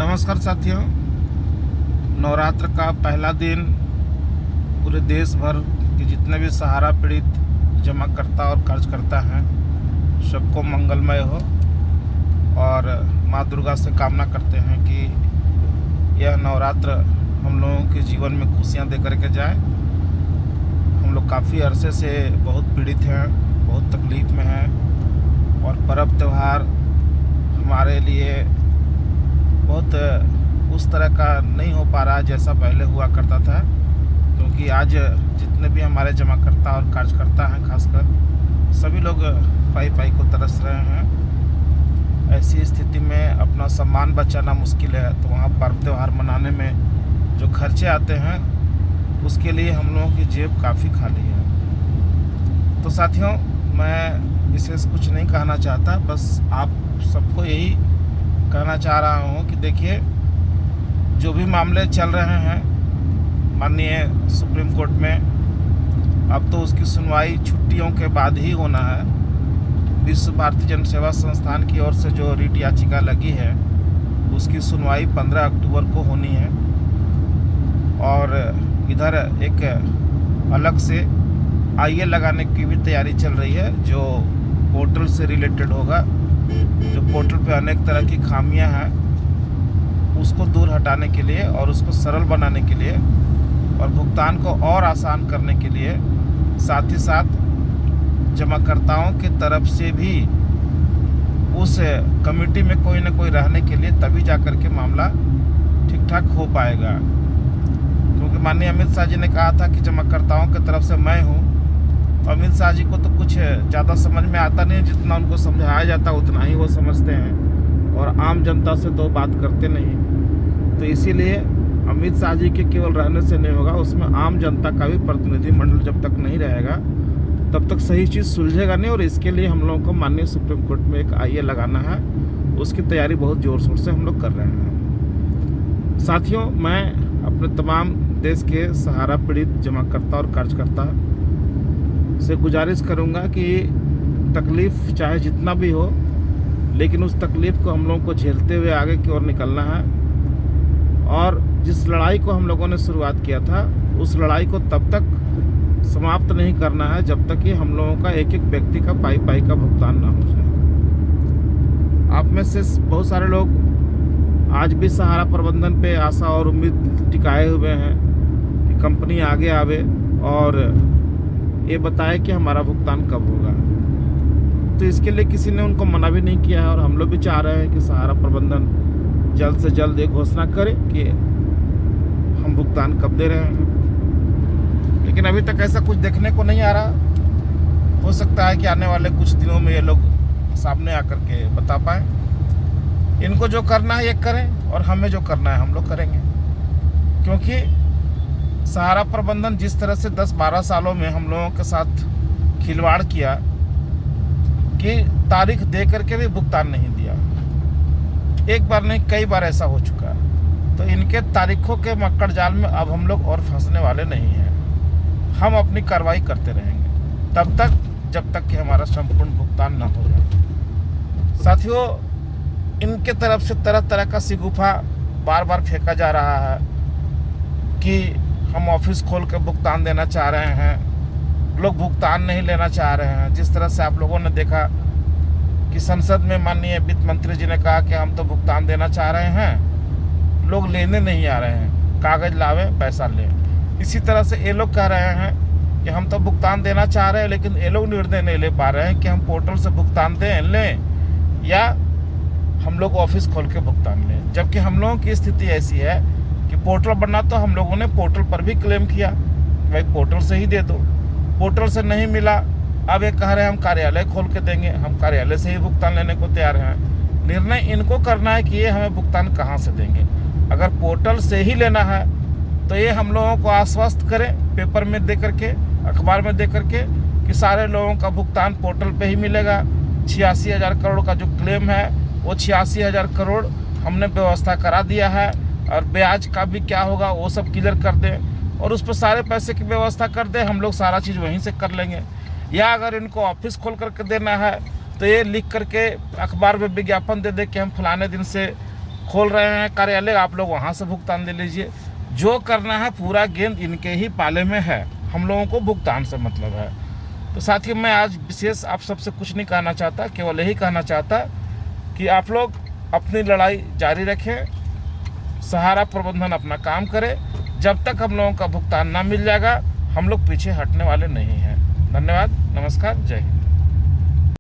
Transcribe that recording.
नमस्कार साथियों। नवरात्र का पहला दिन पूरे देश भर के जितने भी सहारा पीड़ित जमाकर्ता और कार्यकर्ता हैं सबको मंगलमय हो, और माँ दुर्गा से कामना करते हैं कि यह नवरात्र हम लोगों के जीवन में खुशियाँ दे करके जाए। हम लोग काफ़ी अरसे से बहुत पीड़ित हैं, बहुत तकलीफ़ में हैं, और पर्व त्यौहार हमारे लिए बहुत उस तरह का नहीं हो पा रहा है जैसा पहले हुआ करता था, क्योंकि आज जितने भी हमारे जमाकर्ता और कार्यकर्ता हैं खासकर सभी लोग पाई पाई को तरस रहे हैं। ऐसी स्थिति में अपना सम्मान बचाना मुश्किल है, तो वहाँ पर्व त्यौहार मनाने में जो खर्चे आते हैं उसके लिए हम लोगों की जेब काफ़ी खाली है। तो साथियों, मैं विशेष कुछ नहीं कहना चाहता, बस आप सबको यही कहना चाह रहा हूँ कि देखिए, जो भी मामले चल रहे हैं माननीय सुप्रीम कोर्ट में, अब तो उसकी सुनवाई छुट्टियों के बाद ही होना है। विश्व भारती जन सेवा संस्थान की ओर से जो रिट याचिका लगी है उसकी सुनवाई 15 अक्टूबर को होनी है, और इधर एक अलग से आईए लगाने की भी तैयारी चल रही है जो पोर्टल से रिलेटेड होगा। जो पोर्टल पे अनेक तरह की खामियां हैं उसको दूर हटाने के लिए और उसको सरल बनाने के लिए और भुगतान को और आसान करने के लिए, साथ ही साथ जमाकर्ताओं की तरफ से भी उस कमेटी में कोई न कोई रहने के लिए, तभी जाकर के मामला ठीक ठाक हो पाएगा। क्योंकि माननीय अमित शाह जी ने कहा था कि जमाकर्ताओं की तरफ से मैं हूँ। अमित शाह जी को तो कुछ ज़्यादा समझ में आता नहीं, जितना उनको समझाया जाता उतना ही वो समझते हैं, और आम जनता से तो बात करते नहीं। तो इसीलिए अमित शाह जी के केवल रहने से नहीं होगा, उसमें आम जनता का भी प्रतिनिधिमंडल जब तक नहीं रहेगा तब तक सही चीज़ सुलझेगा नहीं। और इसके लिए हम लोगों को माननीय सुप्रीम कोर्ट में एक आईए लगाना है, उसकी तैयारी बहुत ज़ोर शोर से हम लोग कर रहे हैं। साथियों, मैं अपने तमाम देश के सहारा पीड़ित जमाकर्ता और कार्यकर्ता से गुजारिश करूंगा कि तकलीफ़ चाहे जितना भी हो, लेकिन उस तकलीफ़ को हम लोगों को झेलते हुए आगे की ओर निकलना है। और जिस लड़ाई को हम लोगों ने शुरुआत किया था उस लड़ाई को तब तक समाप्त नहीं करना है जब तक कि हम लोगों का एक एक व्यक्ति का पाई पाई का भुगतान ना हो जाए। आप में से बहुत सारे लोग आज भी सहारा प्रबंधन पे आशा और उम्मीद टिकाए हुए हैं कि कंपनी आगे आवे और ये बताए कि हमारा भुगतान कब होगा। तो इसके लिए किसी ने उनको मना भी नहीं किया है, और हम लोग भी चाह रहे हैं कि सहारा प्रबंधन जल्द से जल्द एक घोषणा करे कि हम भुगतान कब दे रहे हैं। लेकिन अभी तक ऐसा कुछ देखने को नहीं आ रहा। हो सकता है कि आने वाले कुछ दिनों में ये लोग सामने आकर के बता पाए। इनको जो करना है ये करें, और हमें जो करना है हम लोग करेंगे। क्योंकि सहारा प्रबंधन जिस तरह से 10-12 सालों में हम लोगों के साथ खिलवाड़ किया कि तारीख दे करके भी भुगतान नहीं दिया, एक बार नहीं कई बार ऐसा हो चुका है। तो इनके तारीखों के मक्कड़ जाल में अब हम लोग और फंसने वाले नहीं हैं। हम अपनी कार्रवाई करते रहेंगे तब तक जब तक कि हमारा संपूर्ण भुगतान न हो जाए। साथियों, इनके तरफ से तरह तरह का शिगुफा बार बार फेंका जा रहा है कि हम ऑफिस खोल के भुगतान देना चाह रहे हैं, लोग भुगतान नहीं लेना चाह रहे हैं। जिस तरह से आप लोगों ने देखा कि संसद में माननीय वित्त मंत्री जी ने कहा कि हम तो भुगतान देना चाह रहे हैं, लोग लेने नहीं आ रहे हैं, कागज़ लावे पैसा लें। इसी तरह से ये लोग कह रहे हैं कि हम तो भुगतान देना चाह रहे हैं, लेकिन ये लोग निर्णय नहीं ले पा रहे हैं कि हम पोर्टल से भुगतान लें या हम लोग ऑफिस खोल के भुगतान लें। जबकि हम लोगों की स्थिति ऐसी है कि पोर्टल बना तो हम लोगों ने पोर्टल पर भी क्लेम किया, भाई पोर्टल से ही दे दो। पोर्टल से नहीं मिला, अब ये कह रहे हैं हम कार्यालय खोल के देंगे। हम कार्यालय से ही भुगतान लेने को तैयार हैं। निर्णय इनको करना है कि ये हमें भुगतान कहाँ से देंगे। अगर पोर्टल से ही लेना है तो ये हम लोगों को आश्वस्त करें, पेपर में दे करके, अखबार में दे करके, कि सारे लोगों का भुगतान पोर्टल पर ही मिलेगा। 86,000 करोड़ का जो क्लेम है वो 86,000 करोड़ हमने व्यवस्था करा दिया है, और ब्याज का भी क्या होगा वो सब क्लियर कर दें, और उस पर सारे पैसे की व्यवस्था कर दें। हम लोग सारा चीज़ वहीं से कर लेंगे। या अगर इनको ऑफिस खोल करके देना है तो ये लिख करके अखबार में विज्ञापन दे दे कि हम फलाने दिन से खोल रहे हैं कार्यालय, आप लोग वहाँ से भुगतान दे लीजिए। जो करना है पूरा गेंद इनके ही पाले में है, हम लोगों को भुगतान से मतलब है। तो साथियों, मैं आज विशेष आप सबसे कुछ नहीं कहना चाहता, केवल यही कहना चाहता कि आप लोग अपनी लड़ाई जारी रखें, सहारा प्रबंधन अपना काम करे। जब तक हम लोगों का भुगतान ना मिल जाएगा, हम लोग पीछे हटने वाले नहीं हैं। धन्यवाद, नमस्कार, जय हिंद।